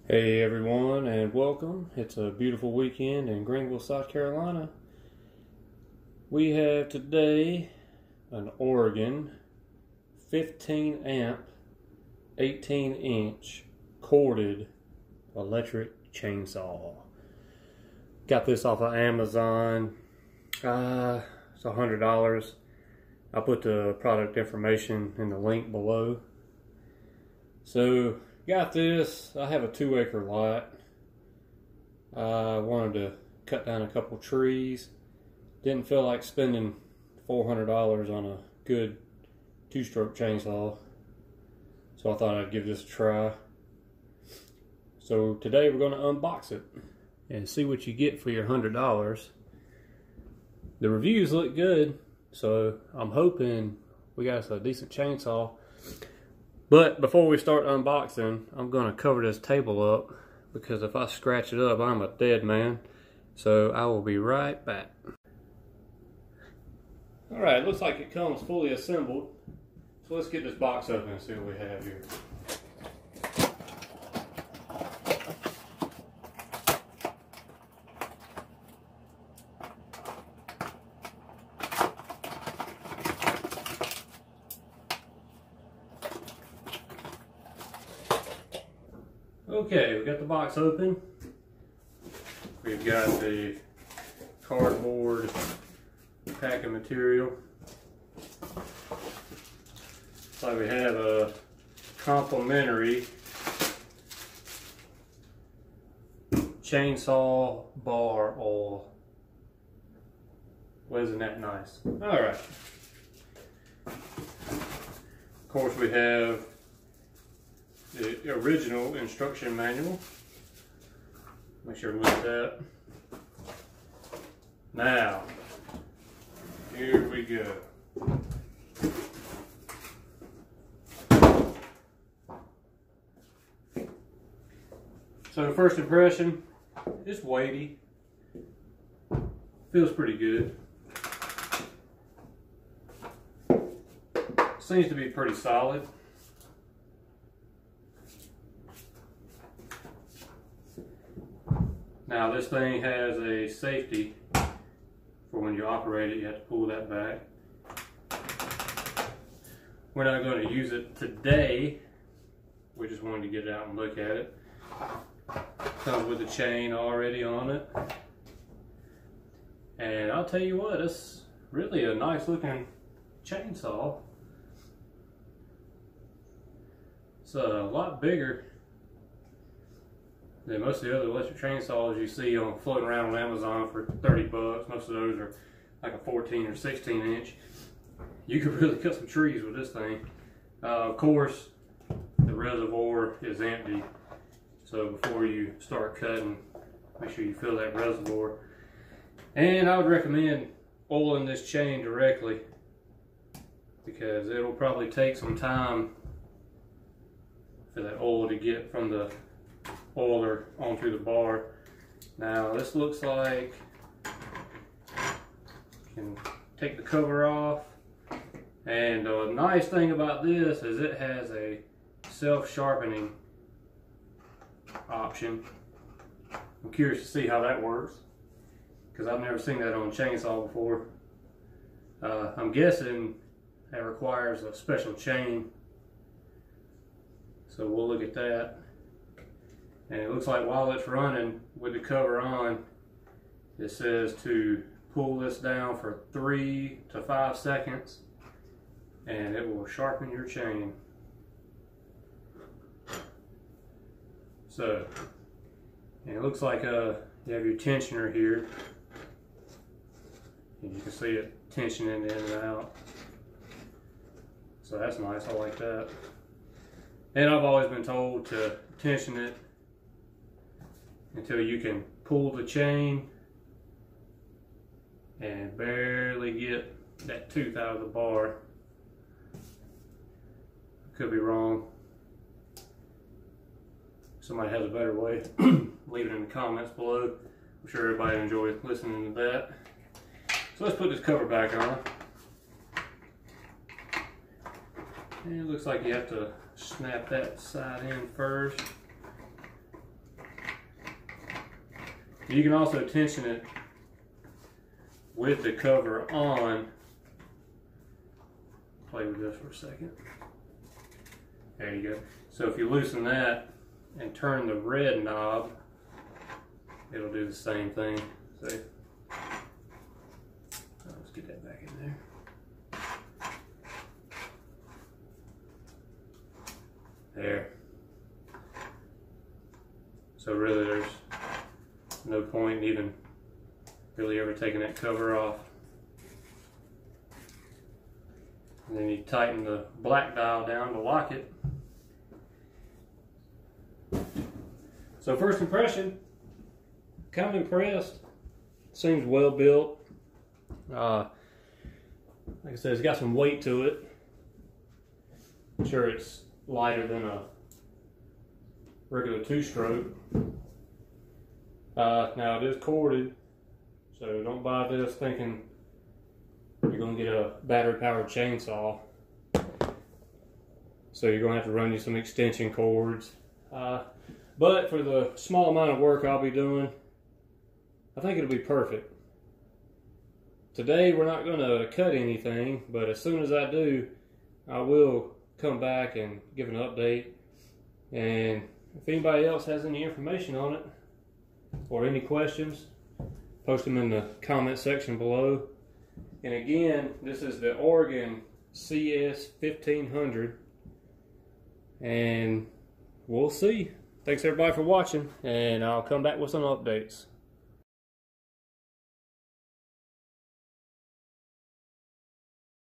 Hey everyone, and welcome. It's a beautiful weekend in Greenville, South Carolina. We have today an Oregon 15 amp 18 inch corded electric chainsaw. Got this off of Amazon. It's $100. I'll put the product information in the link below. So got this. I have a 2-acre lot. I wanted to cut down a couple trees. Didn't feel like spending $400 on a good 2-stroke chainsaw, so I thought I'd give this a try. So today we're going to unbox it and see what you get for your $100. The reviews look good, so I'm hoping we got us a decent chainsaw. But before we start unboxing, I'm going to cover this table up, because if I scratch it up, I'm a dead man. So I will be right back. Alright, looks like it comes fully assembled. So let's get this box open and see what we have here. Okay, we got the box open. We've got the cardboard packing material. So we have a complimentary chainsaw bar oil. Wasn't that nice? Alright. Of course, we have the original instruction manual. Make sure to look at that. Now, here we go. So the first impression, it's weighty. Feels pretty good. Seems to be pretty solid. Now this thing has a safety for when you operate it. You have to pull that back. We're not going to use it today. We just wanted to get it out and look at it. Comes with the chain already on it. And I'll tell you what, it's really a nice looking chainsaw. It's a lot bigger than most of the other electric chainsaws you see floating around on Amazon for 30 bucks. Most of those are like a 14 or 16 inch. You could really cut some trees with this thing. Of course, the reservoir is empty. So before you start cutting, make sure you fill that reservoir. And I would recommend oiling this chain directly, because it'll probably take some time for that oil to get from the oiler onto the bar. Now this looks like you can take the cover off, and the nice thing about this is it has a self-sharpening option. I'm curious to see how that works, because I've never seen that on a chainsaw before. I'm guessing that requires a special chain, so we'll look at that. And it looks like while it's running with the cover on, it says to pull this down for 3 to 5 seconds and it will sharpen your chain. So, and it looks like you have your tensioner here, and you can see it tensioning in and out. So that's nice, I like that. And I've always been told to tension it until you can pull the chain and barely get that tooth out of the bar. Could be wrong. Somebody has a better way, leave it in the comments below. I'm sure everybody enjoyed listening to that. So let's put this cover back on. And it looks like you have to snap that side in first. You can also tension it with the cover on. Play with this for a second. There you go. So if you loosen that and turn the red knob, it'll do the same thing. See? Let's get that back in there. There. So really there's no point in even really ever taking that cover off. And then you tighten the black dial down to lock it. So first impression, kind of impressed. Seems well built. Like I said, it's got some weight to it. I'm sure it's lighter than a regular two-stroke. Now it is corded, so don't buy this thinking you're going to get a battery-powered chainsaw. So you're going to have to run you some extension cords. But for the small amount of work I'll be doing, I think it'll be perfect. Today we're not going to cut anything, but as soon as I do, I will come back and give an update. And if anybody else has any information on it or any questions, post them in the comment section below. And again, this is the Oregon CS1500, and we'll see. Thanks everybody for watching, and I'll come back with some updates.